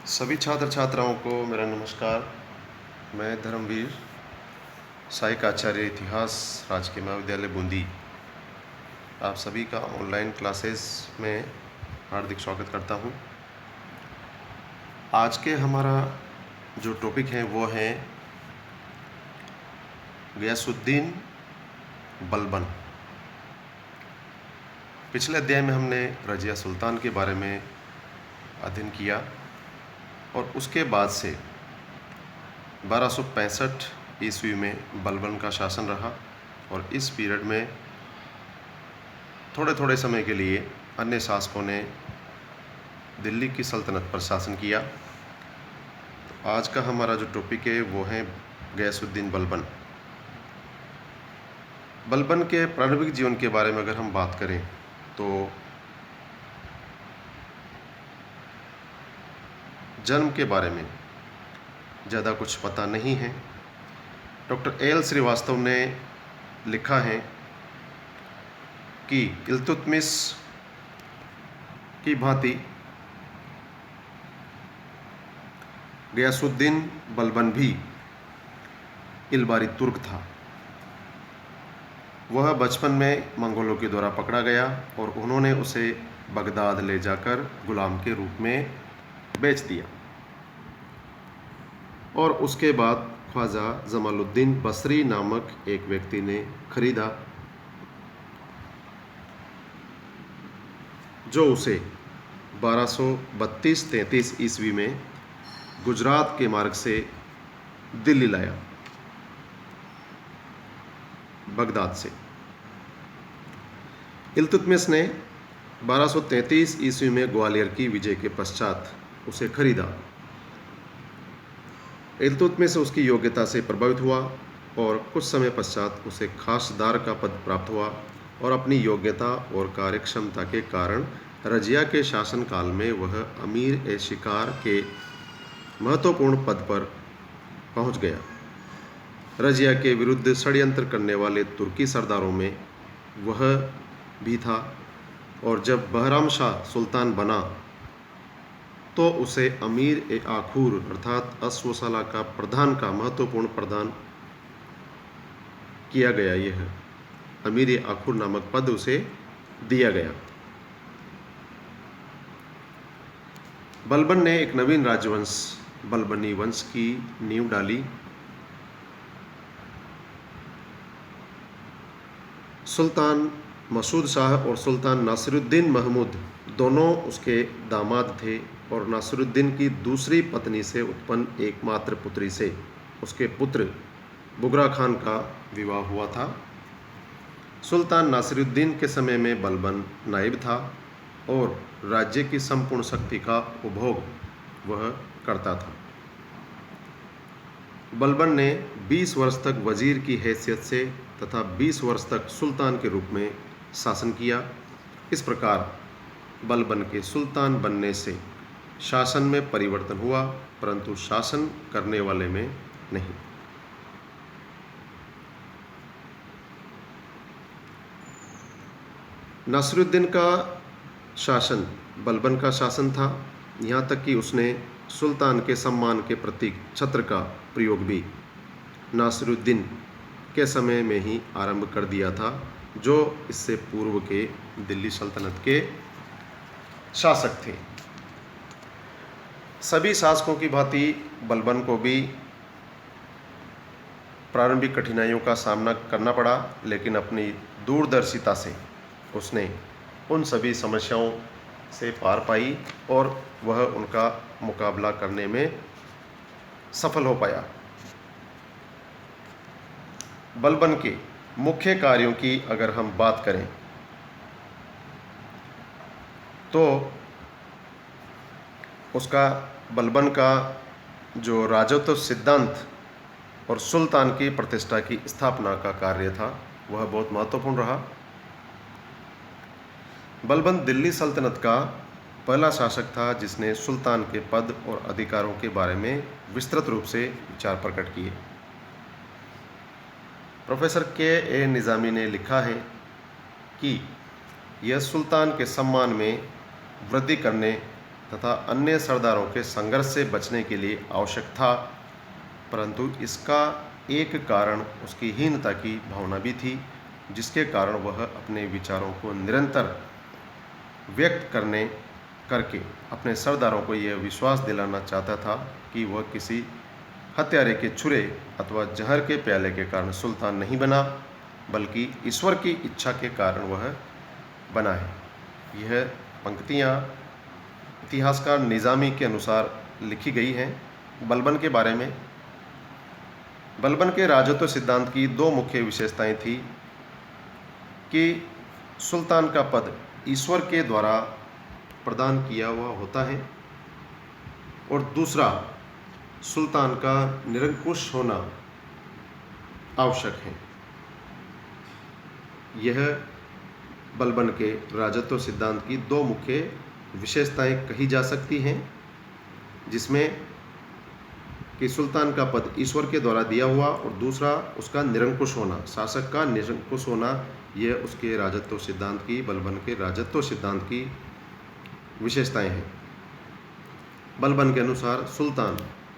सभी छात्र छात्राओं को मेरा नमस्कार। मैं धर्मवीर, सहायक आचार्य इतिहास, राजकीय महाविद्यालय बूंदी, आप सभी का ऑनलाइन क्लासेस में हार्दिक स्वागत करता हूं। आज के हमारा जो टॉपिक है वो है गियासुद्दीन बलबन। पिछले अध्याय में हमने रजिया सुल्तान के बारे में अध्ययन किया और उसके बाद से 1265 ईस्वी में बलबन का शासन रहा और इस पीरियड में थोड़े थोड़े समय के लिए अन्य शासकों ने दिल्ली की सल्तनत पर शासन किया। तो आज का हमारा जो टॉपिक है वो है गियासुद्दीन बलबन। बलबन के प्रारंभिक जीवन के बारे में अगर हम बात करें तो जन्म के बारे में ज़्यादा कुछ पता नहीं है। डॉक्टर एल श्रीवास्तव ने लिखा है कि इल्तुतमिश की भांति गियासुद्दीन बलबन भी इलबारी तुर्क था। वह बचपन में मंगोलों के द्वारा पकड़ा गया और उन्होंने उसे बगदाद ले जाकर गुलाम के रूप में बेच दिया और उसके बाद ख्वाजा जमालुद्दीन बसरी नामक एक व्यक्ति ने खरीदा, जो उसे 1232-33 ईस्वी में गुजरात के मार्ग से दिल्ली लाया, बगदाद से। इल्तुतमिश ने 1233 ईस्वी में ग्वालियर की विजय के पश्चात उसे खरीदा। इल्तुतमिश उसकी योग्यता से प्रभावित हुआ और कुछ समय पश्चात उसे खासदार का पद प्राप्त हुआ और अपनी योग्यता और कार्यक्षमता के कारण रजिया के शासनकाल में वह अमीर ए शिकार के महत्वपूर्ण पद पर पहुंच गया। रजिया के विरुद्ध षड्यंत्र करने वाले तुर्की सरदारों में वह भी था और जब बहराम शाह सुल्तान बना तो उसे अमीर ए आखूर अर्थात अस्वसाला का प्रधान का महत्वपूर्ण प्रदान किया गया। यह अमीर ए आखूर नामक पद उसे दिया गया। बलबन ने एक नवीन राजवंश बलबनी वंश की नींव डाली। सुल्तान मसूद शाह और सुल्तान नासिरुद्दीन महमूद दोनों उसके दामाद थे और नासिरुद्दीन की दूसरी पत्नी से उत्पन्न एकमात्र पुत्री से उसके पुत्र बुगरा खान का विवाह हुआ था। सुल्तान नासिरुद्दीन के समय में बलबन नायब था और राज्य की संपूर्ण शक्ति का उपभोग वह करता था। बलबन ने 20 वर्ष तक वजीर की हैसियत से तथा 20 वर्ष तक सुल्तान के रूप में शासन किया। इस प्रकार बलबन के सुल्तान बनने से शासन में परिवर्तन हुआ, परंतु शासन करने वाले में नहीं। नासिरुद्दीन का शासन बलबन का शासन था, यहाँ तक कि उसने सुल्तान के सम्मान के प्रतीक छत्र का प्रयोग भी नासिरुद्दीन के समय में ही आरंभ कर दिया था, जो इससे पूर्व के दिल्ली सल्तनत के शासक थे। सभी शासकों की भांति बलबन को भी प्रारंभिक कठिनाइयों का सामना करना पड़ा, लेकिन अपनी दूरदर्शिता से उसने उन सभी समस्याओं से पार पाई और वह उनका मुकाबला करने में सफल हो पाया। बलबन के मुख्य कार्यों की अगर हम बात करें तो उसका बलबन का जो राजत्व सिद्धांत और सुल्तान की प्रतिष्ठा की स्थापना का कार्य था वह बहुत महत्वपूर्ण रहा। बलबन दिल्ली सल्तनत का पहला शासक था जिसने सुल्तान के पद और अधिकारों के बारे में विस्तृत रूप से विचार प्रकट किए। प्रोफेसर के ए निज़ामी ने लिखा है कि यह सुल्तान के सम्मान में वृद्धि करने तथा अन्य सरदारों के संघर्ष से बचने के लिए आवश्यक था, परंतु इसका एक कारण उसकी हीनता की भावना भी थी, जिसके कारण वह अपने विचारों को निरंतर व्यक्त करके अपने सरदारों को यह विश्वास दिलाना चाहता था कि वह किसी हत्यारे के छुरे अथवा जहर के प्याले के कारण सुल्तान नहीं बना, बल्कि ईश्वर की इच्छा के कारण वह बना है। यह पंक्तियाँ इतिहासकार निज़ामी के अनुसार लिखी गई हैं। बलबन के बारे में, बलबन के राजत्व सिद्धांत की दो मुख्य विशेषताएं थी कि सुल्तान का पद ईश्वर के द्वारा प्रदान किया हुआ होता है, और दूसरा, सुल्तान का निरंकुश होना आवश्यक है। यह बलबन के राजत्व सिद्धांत की दो मुख्य विशेषताएं कही जा सकती हैं, जिसमें कि सुल्तान का पद ईश्वर के द्वारा दिया हुआ और दूसरा उसका निरंकुश होना, शासक का निरंकुश होना। यह उसके राजत्व सिद्धांत की, बलबन के राजत्व सिद्धांत की विशेषताएं हैं। बलबन के अनुसार सुल्तान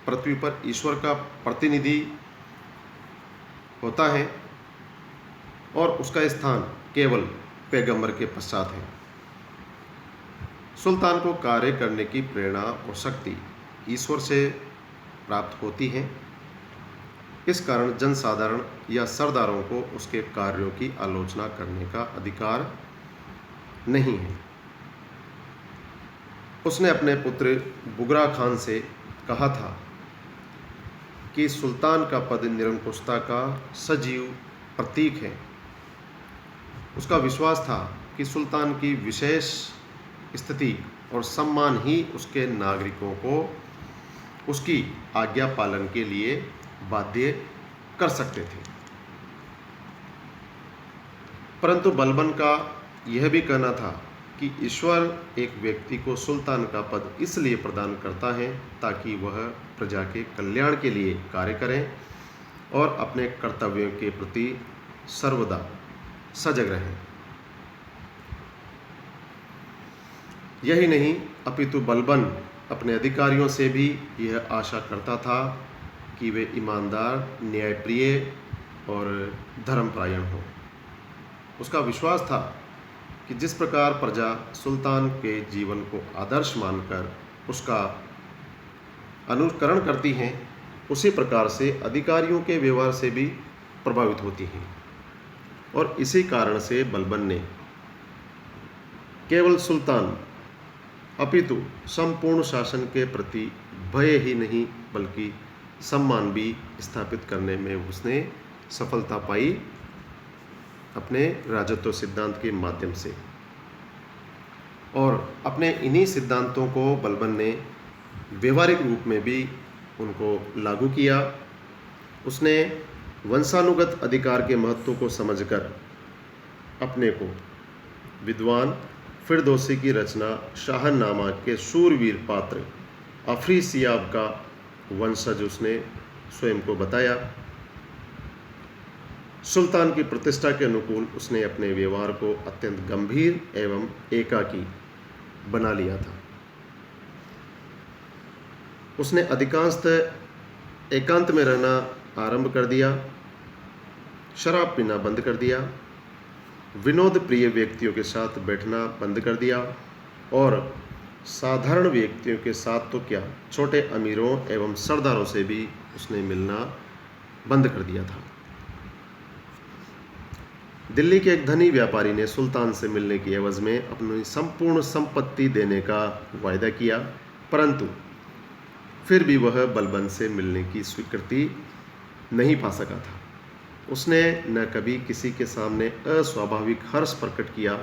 पृथ्वी पर ईश्वर का प्रतिनिधि होता है और उसका स्थान केवल पैगंबर के पश्चात है। सुल्तान को कार्य करने की प्रेरणा और शक्ति ईश्वर से प्राप्त होती है। इस कारण जनसाधारण या सरदारों को उसके कार्यों की आलोचना करने का अधिकार नहीं है। उसने अपने पुत्र बुगरा खान से कहा था कि सुल्तान का पद निरंकुशता का सजीव प्रतीक है। उसका विश्वास था कि सुल्तान की विशेष स्थिति और सम्मान ही उसके नागरिकों को उसकी आज्ञा पालन के लिए बाध्य कर सकते थे। परंतु बलबन का यह भी कहना था कि ईश्वर एक व्यक्ति को सुल्तान का पद इसलिए प्रदान करता है ताकि वह प्रजा के कल्याण के लिए कार्य करें और अपने कर्तव्यों के प्रति सर्वदा सजग रहें। यही नहीं, अपितु बलबन अपने अधिकारियों से भी यह आशा करता था कि वे ईमानदार, न्यायप्रिय और धर्मपरायण हों। उसका विश्वास था कि जिस प्रकार प्रजा सुल्तान के जीवन को आदर्श मानकर उसका अनुकरण करती हैं, उसी प्रकार से अधिकारियों के व्यवहार से भी प्रभावित होती हैं। और इसी कारण से बलबन ने केवल सुल्तान अपितु संपूर्ण शासन के प्रति भय ही नहीं बल्कि सम्मान भी स्थापित करने में उसने सफलता पाई अपने राजत्व सिद्धांत के माध्यम से। और अपने इन्हीं सिद्धांतों को बलबन ने व्यवहारिक रूप में भी उनको लागू किया। उसने वंशानुगत अधिकार के महत्व को समझकर अपने को विद्वान फिरदौसी की रचना शाहनामा के शूरवीर पात्र अफरीसियाब का वंशज उसने स्वयं को बताया। सुल्तान की प्रतिष्ठा के अनुकूल उसने अपने व्यवहार को अत्यंत गंभीर एवं एकाकी बना लिया था। उसने अधिकांशतः एकांत में रहना आरंभ कर दिया, शराब पीना बंद कर दिया, विनोद प्रिय व्यक्तियों के साथ बैठना बंद कर दिया और साधारण व्यक्तियों के साथ तो क्या, छोटे अमीरों एवं सरदारों से भी उसने मिलना बंद कर दिया था। दिल्ली के एक धनी व्यापारी ने सुल्तान से मिलने की एवज में अपनी संपूर्ण संपत्ति देने का वायदा किया, परंतु फिर भी वह बलबन से मिलने की स्वीकृति नहीं पा सका था। उसने न कभी किसी के सामने अस्वाभाविक हर्ष प्रकट किया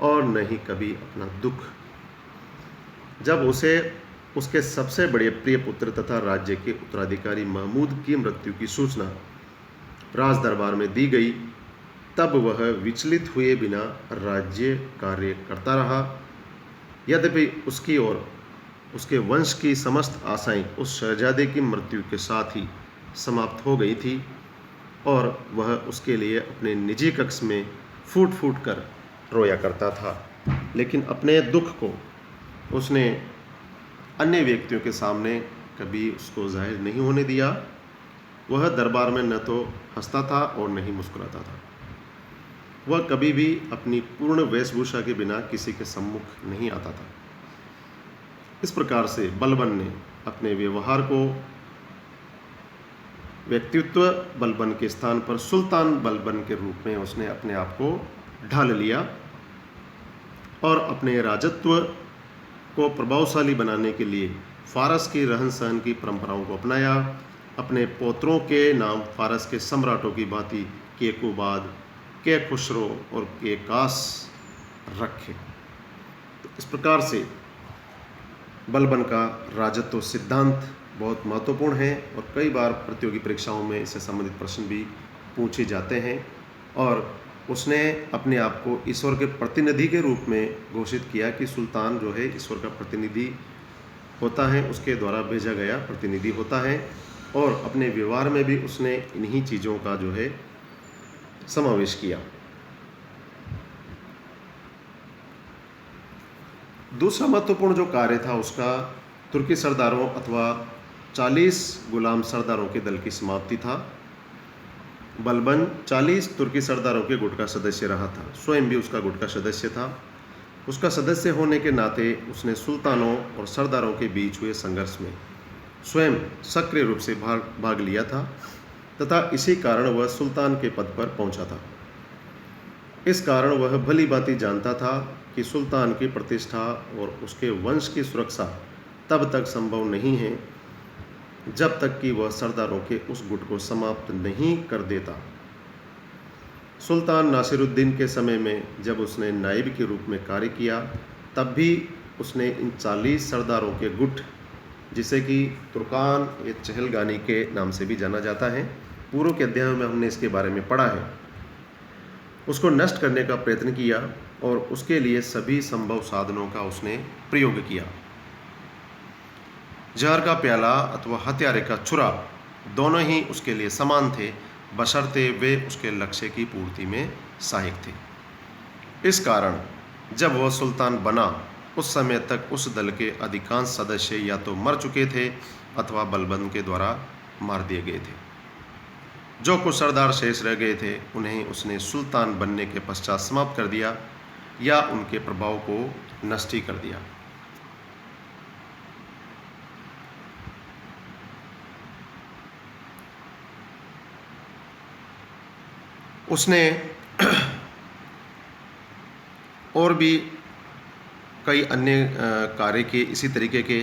और न ही कभी अपना दुख। जब उसे उसके सबसे बड़े प्रिय पुत्र तथा राज्य के उत्तराधिकारी महमूद की मृत्यु की सूचना राज दरबार में दी गई, तब वह विचलित हुए बिना राज्य कार्य करता रहा। यद्यपि उसकी और उसके वंश की समस्त आशाएं उस शहजादे की मृत्यु के साथ ही समाप्त हो गई थी और वह उसके लिए अपने निजी कक्ष में फूट फूट कर रोया करता था, लेकिन अपने दुख को उसने अन्य व्यक्तियों के सामने कभी उसको जाहिर नहीं होने दिया। वह दरबार में न तो हंसता था और न ही मुस्कुराता था। वह कभी भी अपनी पूर्ण वेशभूषा के बिना किसी के सम्मुख नहीं आता था। इस प्रकार से बलबन ने अपने व्यवहार को व्यक्तित्व बलबन के स्थान पर सुल्तान बलबन के रूप में उसने अपने आप को ढाल लिया और अपने राजत्व को प्रभावशाली बनाने के लिए फारस की रहन सहन की परंपराओं को अपनाया। अपने पोत्रों के नाम फारस के सम्राटों की भांति केकुबाद, के खुसरो और के कास रखे। तो इस प्रकार से बलबन का राजत्व सिद्धांत बहुत महत्वपूर्ण है और कई बार प्रतियोगी परीक्षाओं में इससे संबंधित प्रश्न भी पूछे जाते हैं। और उसने अपने आप को ईश्वर के प्रतिनिधि के रूप में घोषित किया कि सुल्तान जो है ईश्वर का प्रतिनिधि होता है, उसके द्वारा भेजा गया प्रतिनिधि होता है। और अपने व्यवहार में भी उसने इन्हीं चीज़ों का जो है समावेश किया। दूसरा महत्वपूर्ण जो कार्य था उसका तुर्की सरदारों अथवा 40 गुलाम सरदारों के दल की समाप्ति था। बलबन 40 तुर्की सरदारों के गुट का सदस्य रहा था, स्वयं भी उसका गुट का सदस्य था। उसका सदस्य होने के नाते उसने सुल्तानों और सरदारों के बीच हुए संघर्ष में स्वयं सक्रिय रूप से भाग लिया था तथा इसी कारण वह सुल्तान के पद पर पहुंचा था। इस कारण वह भली भांति जानता था कि सुल्तान की प्रतिष्ठा और उसके वंश की सुरक्षा तब तक संभव नहीं है जब तक कि वह सरदारों के उस गुट को समाप्त नहीं कर देता। सुल्तान नासिरुद्दीन के समय में जब उसने नायब के रूप में कार्य किया तब भी उसने इन 40 सरदारों के गुट, जिसे कि तुर्कान या चहलगानी के नाम से भी जाना जाता है, पूर्व के अध्यायों में हमने इसके बारे में पढ़ा है, उसको नष्ट करने का प्रयत्न किया और उसके लिए सभी संभव साधनों का उसने प्रयोग किया। जहर का प्याला अथवा हत्यारे का छुरा दोनों ही उसके लिए समान थे, बशर्ते वे उसके लक्ष्य की पूर्ति में सहायक थे। इस कारण जब वह सुल्तान बना उस समय तक उस दल के अधिकांश सदस्य या तो मर चुके थे अथवा बलबन के द्वारा मार दिए गए थे। जो कुछ सरदार शेष रह गए थे उन्हें उसने सुल्तान बनने के पश्चात समाप्त कर दिया या उनके प्रभाव को नष्ट ही कर दिया। उसने और भी कई अन्य कार्य किए इसी तरीके के।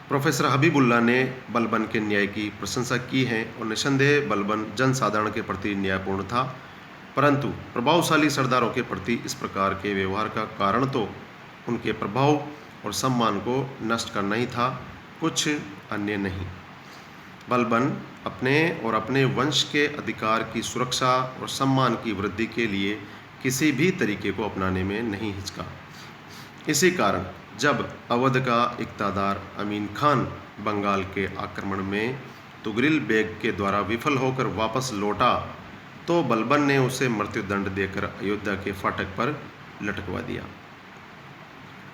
प्रोफेसर हबीबुल्लाह ने बलबन के न्याय की प्रशंसा की है और निसंदेह बलबन जनसाधारण के प्रति न्यायपूर्ण था, परंतु प्रभावशाली सरदारों के प्रति इस प्रकार के व्यवहार का कारण तो उनके प्रभाव और सम्मान को नष्ट करना ही था, कुछ अन्य नहीं। बलबन अपने और अपने वंश के अधिकार की सुरक्षा और सम्मान की वृद्धि के लिए किसी भी तरीके को अपनाने में नहीं हिचका। इसी कारण जब अवध का इक़्तिदार अमीन खान बंगाल के आक्रमण में तुगरिल बेग के द्वारा विफल होकर वापस लौटा तो बलबन ने उसे मृत्युदंड देकर अयोध्या के फाटक पर लटकवा दिया।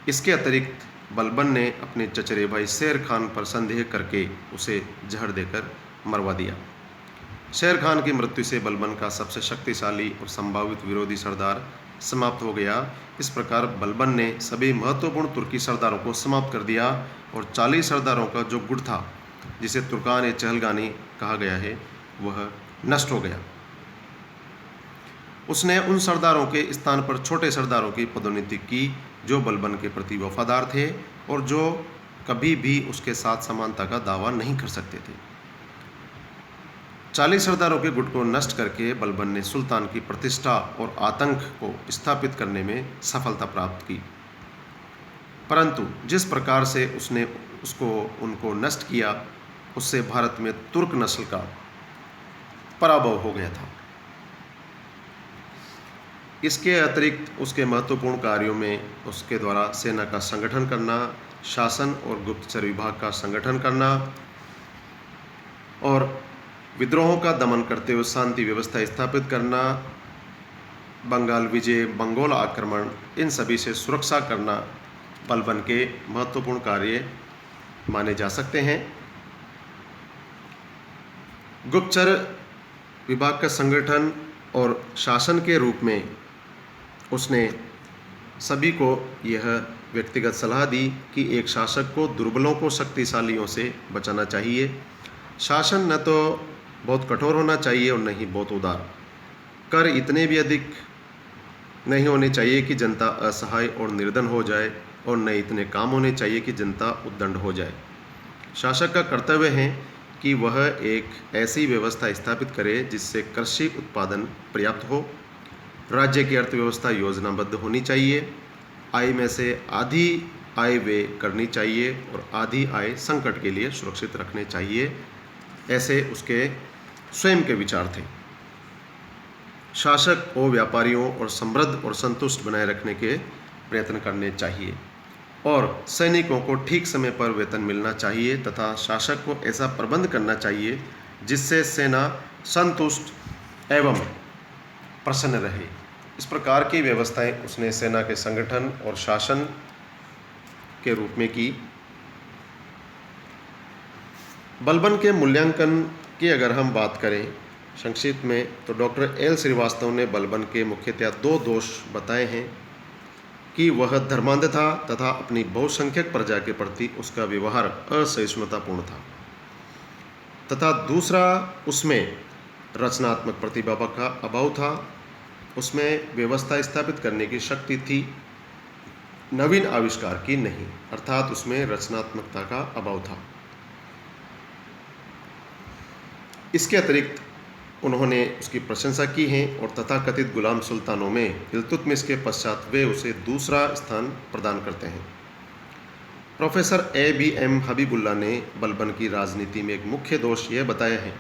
इसके अतिरिक्त बलबन ने अपने चचेरे भाई शेर खान पर संदेह करके उसे जहर देकर मरवा दिया। शेर खान की मृत्यु से बलबन का सबसे शक्तिशाली और संभावित विरोधी सरदार समाप्त हो गया। इस प्रकार बलबन ने सभी महत्वपूर्ण तुर्की सरदारों को समाप्त कर दिया और 40 सरदारों का जो गुट था, जिसे तुर्कान या चहलगानी कहा गया है, वह नष्ट हो गया। उसने उन सरदारों के स्थान पर छोटे सरदारों की पदोन्नति की जो बलबन के प्रति वफादार थे और जो कभी भी उसके साथ समानता का दावा नहीं कर सकते थे। 40 सरदारों के गुट को नष्ट करके बलबन ने सुल्तान की प्रतिष्ठा और आतंक को स्थापित करने में सफलता प्राप्त की, परंतु जिस प्रकार से उसने उनको नष्ट किया उससे भारत में तुर्क नस्ल का पराभव हो गया था। इसके अतिरिक्त उसके महत्वपूर्ण कार्यों में उसके द्वारा सेना का संगठन करना, शासन और गुप्तचर विभाग का संगठन करना और विद्रोहों का दमन करते हुए शांति व्यवस्था स्थापित करना, बंगाल विजय, मंगोल आक्रमण, इन सभी से सुरक्षा करना बलबन के महत्वपूर्ण कार्य माने जा सकते हैं। गुप्तचर विभाग का संगठन और शासन के रूप में उसने सभी को यह व्यक्तिगत सलाह दी कि एक शासक को दुर्बलों को शक्तिशालियों से बचाना चाहिए। शासन न तो बहुत कठोर होना चाहिए और न ही बहुत उदार। कर इतने भी अधिक नहीं होने चाहिए कि जनता असहाय और निर्धन हो जाए, और न इतने काम होने चाहिए कि जनता उद्दंड हो जाए। शासक का कर्तव्य है कि वह एक ऐसी व्यवस्था स्थापित करे जिससे कृषि उत्पादन पर्याप्त हो। राज्य की अर्थव्यवस्था योजनाबद्ध होनी चाहिए। आय में से आधी आय व्यय करनी चाहिए और आधी आय संकट के लिए सुरक्षित रखने चाहिए। ऐसे उसके स्वयं के विचार थे। शासक को व्यापारियों और समृद्ध और संतुष्ट बनाए रखने के प्रयत्न करने चाहिए, और सैनिकों को ठीक समय पर वेतन मिलना चाहिए, तथा शासक को ऐसा प्रबंध करना चाहिए जिससे सेना संतुष्ट एवं प्रसन्न रहे। इस प्रकार की व्यवस्थाएं उसने सेना के संगठन और शासन के रूप में की। बलबन के मूल्यांकन की अगर हम बात करें संक्षिप्त में, तो डॉक्टर एल श्रीवास्तव ने बलबन के मुख्यतः 2 दोष बताए हैं कि वह धर्मांध था तथा अपनी बहुसंख्यक प्रजा के प्रति उसका व्यवहार असहिष्णुतापूर्ण था, तथा दूसरा उसमें रचनात्मक प्रतिभा का अभाव था। उसमें व्यवस्था स्थापित करने की शक्ति थी, नवीन आविष्कार की नहीं, अर्थात उसमें रचनात्मकता का अभाव था। इसके अतिरिक्त उन्होंने उसकी प्रशंसा की है, और तथाकथित गुलाम सुल्तानों में इल्तुतमिश के पश्चात वे उसे दूसरा स्थान प्रदान करते हैं। प्रोफेसर ABM हबीबुल्ला ने बलबन की राजनीति में एक मुख्य दोष यह बताया है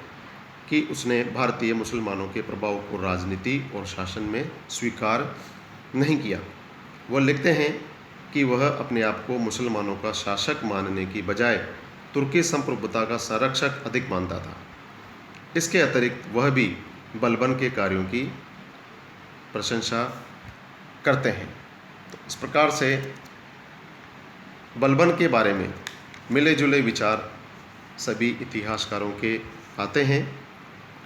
कि उसने भारतीय मुसलमानों के प्रभाव को राजनीति और शासन में स्वीकार नहीं किया। वह लिखते हैं कि वह अपने आप को मुसलमानों का शासक मानने की बजाय तुर्की संप्रभुता का संरक्षक अधिक मानता था। इसके अतिरिक्त वह भी बलबन के कार्यों की प्रशंसा करते हैं। तो इस प्रकार से बलबन के बारे में मिले जुले विचार सभी इतिहासकारों के आते हैं,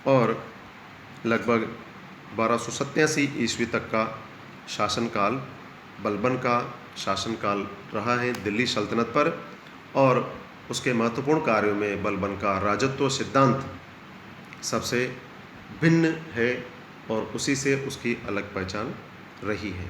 और लगभग 1287 ईस्वी तक का शासनकाल बलबन का शासनकाल रहा है दिल्ली सल्तनत पर, और उसके महत्वपूर्ण कार्यों में बलबन का राजत्व सिद्धांत सबसे भिन्न है, और उसी से उसकी अलग पहचान रही है।